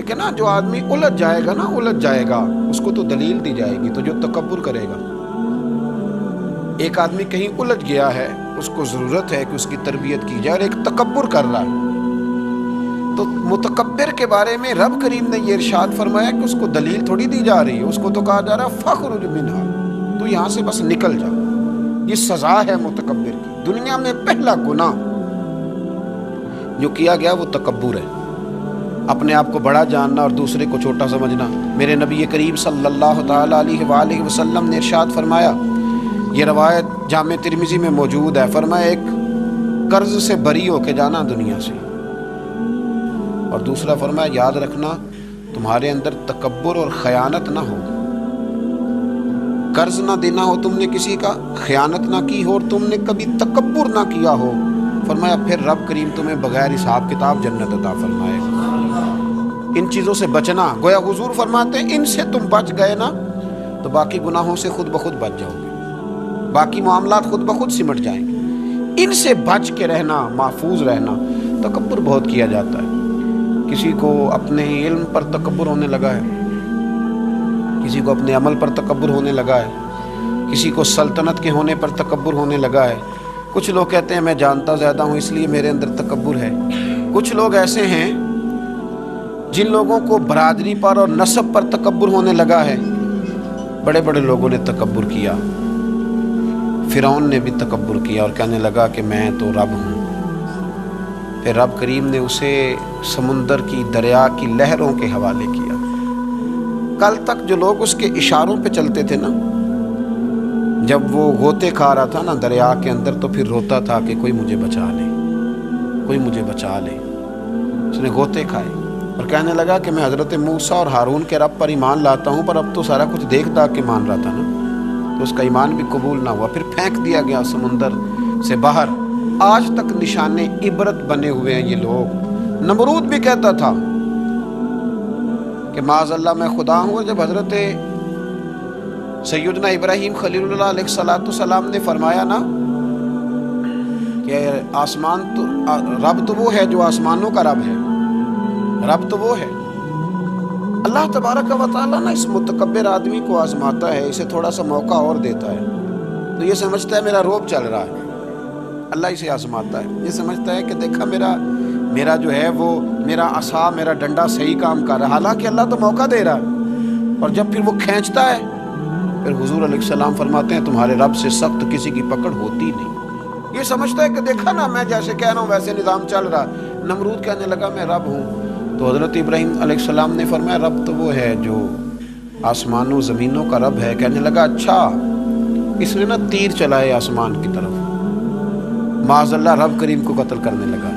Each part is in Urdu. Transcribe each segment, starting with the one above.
لیکن نا جو آدمی الجھ جائے گا نا، الجھ جائے گا، اس کو تو دلیل دی جائے گی، تو جو تکبر کرے گا، ایک آدمی کہیں الجھ گیا ہے، اس کو ضرورت ہے کہ اس کی تربیت کی جائے، اور ایک تکبر کر رہا ہے، تو متکبر کے بارے میں رب کریم نے یہ ارشاد فرمایا کہ اس کو دلیل تھوڑی دی جا رہی ہے، اس کو تو کہا جا رہا ہے فخرج منہا، تو یہاں سے بس نکل جا۔ یہ سزا ہے متکبر کی۔ دنیا میں پہلا گناہ جو کیا گیا وہ تکبر ہے، اپنے آپ کو بڑا جاننا اور دوسرے کو چھوٹا سمجھنا۔ میرے نبی کریم صلی اللہ تعالی علیہ وآلہ وسلم نے ارشاد فرمایا، یہ روایت جامع ترمذی میں موجود ہے، فرمایا ایک قرض سے بری ہو کے جانا دنیا سے، اور دوسرا فرمایا یاد رکھنا تمہارے اندر تکبر اور خیانت نہ ہو، قرض نہ دینا ہو تم نے کسی کا، خیانت نہ کی ہو اور تم نے کبھی تکبر نہ کیا ہو، فرمایا پھر رب کریم تمہیں بغیر حساب کتاب جنت عطا فرمائے گا۔ ان چیزوں سے بچنا، گویا حضور فرماتے ہیں ان سے تم بچ گئے نا تو باقی گناہوں سے خود بخود بچ جاؤ گے، باقی معاملات خود بخود سمٹ جائیں گے۔ ان سے بچ کے رہنا، محفوظ رہنا۔ تکبر بہت کیا جاتا ہے، کسی کو اپنے علم پر تکبر ہونے لگا ہے، کسی کو اپنے عمل پر تکبر ہونے لگا ہے، کسی کو سلطنت کے ہونے پر تکبر ہونے لگا ہے۔ کچھ لوگ کہتے ہیں میں جانتا زیادہ ہوں اس لیے میرے اندر تکبر ہے۔ کچھ لوگ ایسے ہیں جن لوگوں کو برادری پر اور نسب پر تکبر ہونے لگا ہے۔ بڑے بڑے لوگوں نے تکبر کیا، فرعون نے بھی تکبر کیا اور کہنے لگا کہ میں تو رب ہوں۔ پھر رب کریم نے اسے سمندر کی، دریا کی لہروں کے حوالے کیا۔ کل تک جو لوگ اس کے اشاروں پہ چلتے تھے نا، جب وہ غوطے کھا رہا تھا نا دریا کے اندر، تو پھر روتا تھا کہ کوئی مجھے بچا لے، کوئی مجھے بچا لے۔ اس نے غوطے کھائے اور کہنے لگا کہ میں حضرت موسیٰ اور ہارون کے رب پر ایمان لاتا ہوں، پر اب تو سارا کچھ دیکھ داکھ کے مان رہا تھا نا، تو اس کا ایمان بھی قبول نہ ہوا۔ پھر پھینک دیا گیا سمندر سے باہر۔ آج تک نشان عبرت بنے ہوئے ہیں یہ لوگ۔ نمرود بھی کہتا تھا کہ معاذ اللہ میں خدا ہوں۔ جب حضرت سیدنا ابراہیم خلیل اللہ علیہ السلام نے فرمایا نا کہ آسمان تو رب تو وہ ہے جو آسمانوں کا رب ہے، رب تو وہ ہے۔ اللہ تبارک و تعالیٰ نا اس متکبر آدمی کو آزماتا ہے، اسے تھوڑا سا موقع اور دیتا ہے، تو یہ سمجھتا ہے میرا روب چل رہا ہے۔ اللہ اسے آزماتا ہے، یہ سمجھتا ہے کہ دیکھا میرا جو ہے وہ میرا عصا، میرا ڈنڈا صحیح کام کر رہا ہے، حالانکہ اللہ تو موقع دے رہا ہے۔ اور جب پھر وہ کھینچتا ہے، پھر حضور علیہ السلام فرماتے ہیں تمہارے رب سے سخت کسی کی پکڑ ہوتی نہیں۔ یہ سمجھتا ہے کہ دیکھا نا میں جیسے کہہ رہا ہوں ویسے نظام چل رہا۔ نمرود کہنے لگا میں رب ہوں، تو حضرت ابراہیم علیہ السلام نے فرمایا رب تو وہ ہے جو آسمانوں زمینوں کا رب ہے۔ کہنے لگا اچھا، اس نے نا تیر چلائے آسمان کی طرف، معاذ اللہ رب کریم کو قتل کرنے لگا۔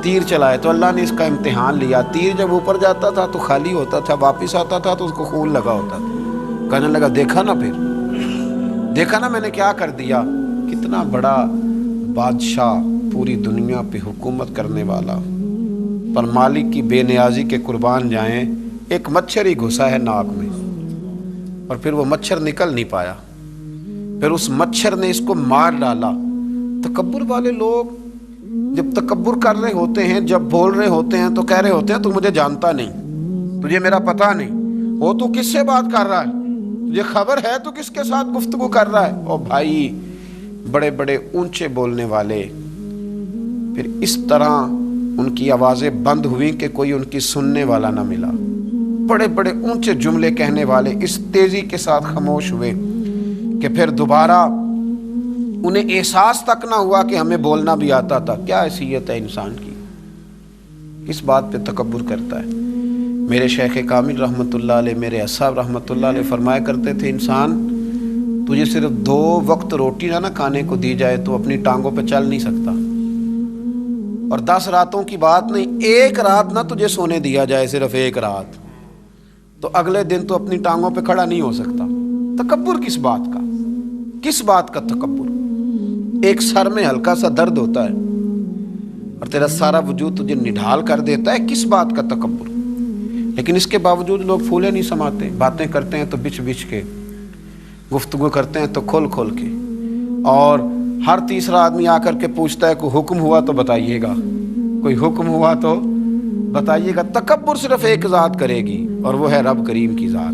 تیر چلائے تو اللہ نے اس کا امتحان لیا۔ تیر جب اوپر جاتا تھا تو خالی ہوتا تھا، واپس آتا تھا تو اس کو خون لگا ہوتا تھا۔ کہنے لگا دیکھا نا، پھر دیکھا نا میں نے کیا کر دیا۔ کتنا بڑا بادشاہ، پوری دنیا پہ حکومت کرنے والا، پر مالک کی بے نیازی کے قربان جائیں، ایک مچھر ہی گھسا ہے ناک میں، اور پھر وہ مچھر نکل نہیں پایا، پھر اس مچھر نے اس کو مار ڈالا۔ تکبر والے لوگ جب تکبر کر رہے ہوتے ہیں، جب بول رہے ہوتے ہیں تو کہہ رہے ہوتے ہیں تو مجھے جانتا نہیں، تجھے میرا پتہ نہیں، وہ تو کس سے بات کر رہا ہے، تجھے خبر ہے تو کس کے ساتھ گفتگو کر رہا ہے۔ اور بھائی بڑے بڑے اونچے بولنے والے، پھر اس طرح ان کی آوازیں بند ہوئیں کہ کوئی ان کی سننے والا نہ ملا۔ بڑے بڑے اونچے جملے کہنے والے اس تیزی کے ساتھ خاموش ہوئے کہ پھر دوبارہ انہیں احساس تک نہ ہوا کہ ہمیں بولنا بھی آتا تھا۔ کیا حیثیت ہے انسان کی، اس بات پہ تکبر کرتا ہے۔ میرے شیخ کامل رحمۃ اللہ علیہ، میرے اصحاب رحمۃ اللہ علیہ فرمایا کرتے تھے انسان تجھے صرف 2 وقت روٹی نہ کھانے کو دی جائے تو اپنی ٹانگوں پہ چل نہیں سکتا، اور 10 راتوں کی بات نہیں، 1 رات نہ تجھے سونے دیا جائے، صرف 1 رات، تو اگلے دن تو اپنی ٹانگوں پہ کھڑا نہیں ہو سکتا۔ تکبر کس بات کا، کس بات کا تکبر؟ ایک سر میں ہلکا سا درد ہوتا ہے اور تیرا سارا وجود تجھے نڈھال کر دیتا ہے، کس بات کا تکبر؟ لیکن اس کے باوجود لوگ پھولے نہیں سماتے، باتیں کرتے ہیں تو بچ بچ کے، گفتگو کرتے ہیں تو کھول کھول کے، اور ہر تیسرا آدمی آ کر کے پوچھتا ہے کوئی حکم ہوا تو بتائیے گا، کوئی حکم ہوا تو بتائیے گا تکبر صرف ایک ذات کرے گی اور وہ ہے رب کریم کی ذات،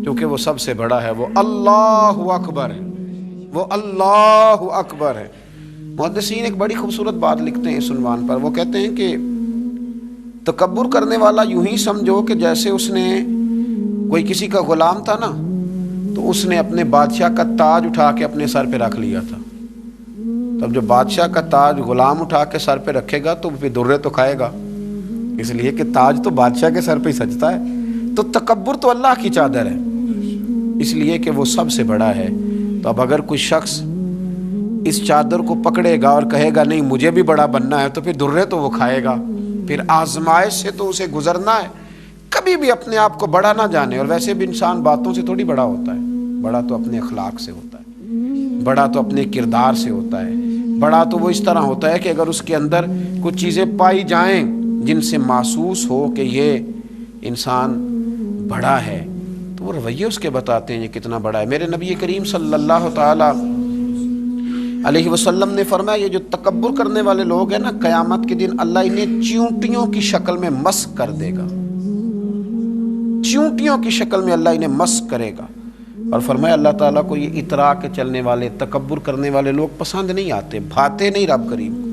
کیونکہ وہ سب سے بڑا ہے، وہ اللہ اکبر ہے، وہ اللہ اکبر ہے۔ محدثین ایک بڑی خوبصورت بات لکھتے ہیں اس عنوان پر، وہ کہتے ہیں کہ تکبر کرنے والا یوں ہی سمجھو کہ جیسے اس نے کوئی کسی کا غلام تھا نا، تو اس نے اپنے بادشاہ کا تاج اٹھا کے اپنے سر پہ رکھ لیا تھا۔ تب جو بادشاہ کا تاج غلام اٹھا کے سر پہ رکھے گا تو پھر درے تو کھائے گا، اس لیے کہ تاج تو بادشاہ کے سر پہ ہی سجتا ہے۔ تو تکبر تو اللہ کی چادر ہے، اس لیے کہ وہ سب سے بڑا ہے۔ تو اب اگر کوئی شخص اس چادر کو پکڑے گا اور کہے گا نہیں مجھے بھی بڑا بننا ہے، تو پھر درے تو وہ کھائے گا، پھر آزمائش سے تو اسے گزرنا ہے۔ کبھی بھی اپنے آپ کو بڑا نہ جانے، اور ویسے بھی انسان باتوں سے تھوڑی بڑا ہوتا ہے، بڑا تو اپنے اخلاق سے ہوتا ہے، بڑا تو اپنے کردار سے ہوتا ہے، بڑا تو وہ اس طرح ہوتا ہے کہ اگر اس کے اندر کچھ چیزیں پائی جائیں جن سے محسوس ہو کہ یہ انسان بڑا ہے، تو وہ رویے اس کے بتاتے ہیں یہ کتنا بڑا ہے۔ میرے نبی کریم صلی اللہ تعالی علیہ وسلم نے فرمایا یہ جو تکبر کرنے والے لوگ ہیں نا، قیامت کے دن اللہ انہیں چیونٹیوں کی شکل میں مسخ کر دے گا، چیونٹیوں کی شکل میں اللہ انہیں مسخ کرے گا۔ اور فرمایا اللہ تعالیٰ کو یہ اترا کے چلنے والے تکبر کرنے والے لوگ پسند نہیں آتے، بھاتے نہیں رب کریم کو۔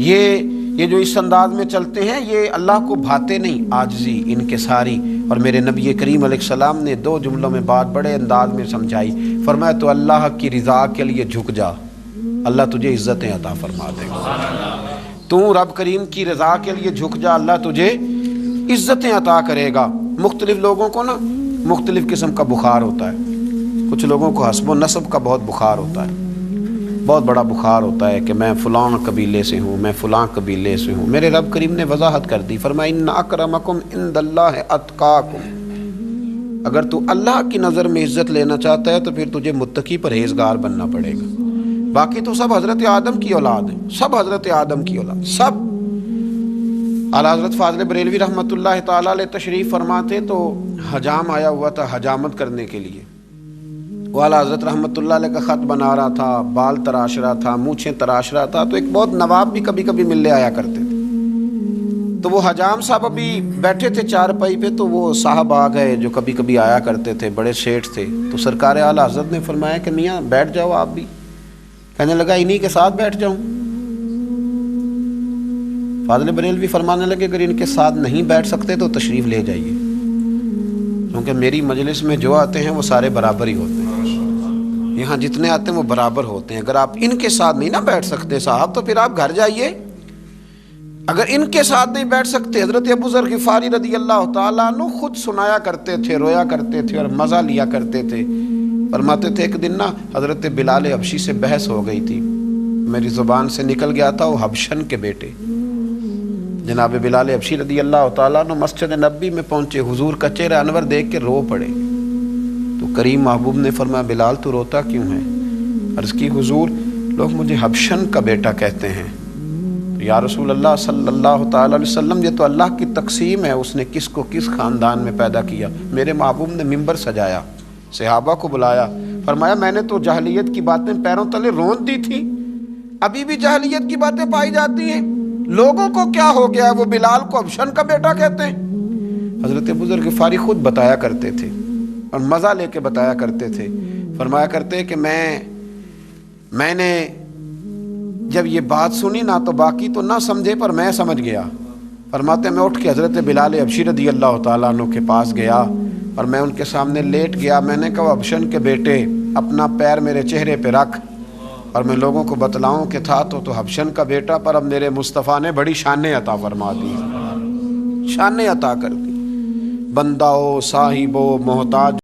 یہ جو اس انداز میں چلتے ہیں یہ اللہ کو بھاتے نہیں، عاجزی انکساری۔ اور میرے نبی کریم علیہ السلام نے 2 جملوں میں بات بڑے انداز میں سمجھائی، فرمایا تو اللہ کی رضا کے لیے جھک جا، اللہ تجھے عزتیں عطا فرما دے گا۔ تو رب کریم کی رضا کے لیے جھک جا، اللہ تجھے عزتیں عطا کرے گا۔ مختلف لوگوں کو نا مختلف قسم کا بخار ہوتا ہے، کچھ لوگوں کو حسب و نسب کا بہت بخار ہوتا ہے، بہت بڑا بخار ہوتا ہے کہ میں فلاں قبیلے سے ہوں، میں فلاں قبیلے سے ہوں۔ میرے رب کریم نے وضاحت کر دی، فرمایا ان اکرمکم عند اللہ اتقاکم، اگر تو اللہ کی نظر میں عزت لینا چاہتا ہے تو پھر تجھے متقی پرہیزگار بننا پڑے گا۔ باقی تو سب حضرت آدم کی اولاد ہیں، سب حضرت آدم کی اولاد، سب۔ اعلیٰ حضرت فاضل بریلوی رحمۃ اللہ تعالیٰ علیہ تشریف فرماتے تو حجام آیا ہوا تھا حجامت کرنے کے لیے، وہ اعلیٰ حضرت رحمۃ اللہ علیہ کا خط بنا رہا تھا، بال تراش رہا تھا، مونچھیں تراش رہا تھا، تو ایک بہت نواب بھی کبھی کبھی ملنے آیا کرتے تھے۔ تو وہ حجام صاحب ابھی بیٹھے تھے چارپائی پہ، تو وہ صاحب آ گئے جو کبھی کبھی آیا کرتے تھے، بڑے سیٹھ تھے۔ تو سرکار اعلیٰ حضرت نے فرمایا کہ میاں بیٹھ جاؤ آپ بھی۔ کہنے لگا انہی کے ساتھ بیٹھ جاؤں۔ فاضل بریلوی فرمانے لگے اگر ان کے ساتھ نہیں بیٹھ سکتے تو تشریف لے جائیے، کیونکہ میری مجلس میں جو آتے ہیں وہ سارے برابر ہی ہوتے ہیں، یہاں جتنے آتے ہیں وہ برابر ہوتے ہیں۔ اگر آپ ان کے ساتھ نہیں نہ بیٹھ سکتے صاحب تو پھر آپ گھر جائیے۔ اگر ان کے ساتھ نہیں بیٹھ سکتے، حضرت ابو ذر غفاری رضی اللہ تعالیٰ عنہ خود سنایا کرتے تھے، رویا کرتے تھے اور مزہ لیا کرتے تھے۔ فرماتے تھے ایک دن نا حضرت بلال حبشی سے بحث ہو گئی تھی، میری زبان سے نکل گیا تھا وہ حبشن کے بیٹے جناب بلال حبشی رضی اللہ تعالیٰ عنہ مسجد نبی میں پہنچے، حضور کا چہرہ انور دیکھ کے رو پڑے۔ تو کریم محبوب نے فرمایا بلال تو روتا کیوں ہے؟ عرض کی حضور لوگ مجھے حبشن کا بیٹا کہتے ہیں۔ تو یا رسول اللہ صلی اللہ تعالیٰ علیہ وسلم یہ تو اللہ کی تقسیم ہے، اس نے کس کو کس خاندان میں پیدا کیا۔ میرے محبوب نے ممبر سجایا، صحابہ کو بلایا، فرمایا میں نے تو جاہلیت کی باتیں پیروں تلے رون دی تھی، ابھی بھی جاہلیت کی باتیں پائی جاتی ہیں، لوگوں کو کیا ہو گیا وہ بلال کو حبشن کا بیٹا کہتے ہیں۔ حضرت ابو ذر غفاری خود بتایا کرتے تھے اور مزہ لے کے بتایا کرتے تھے، فرمایا کرتے کہ میں نے جب یہ بات سنی نا تو باقی تو نہ سمجھے پر میں سمجھ گیا۔ فرماتے میں اٹھ کے حضرت بلال حبشی رضی اللہ تعالیٰ عنہ کے پاس گیا اور میں ان کے سامنے لیٹ گیا، میں نے کہا حبشن کے بیٹے اپنا پیر میرے چہرے پہ رکھ اور میں لوگوں کو بتلاؤں کہ تھا تو حبشن کا بیٹا، پر اب میرے مصطفیٰ نے بڑی شانیں عطا فرما دی، شانیں عطا کر دی، بندہ ہو صاحب ہو محتاج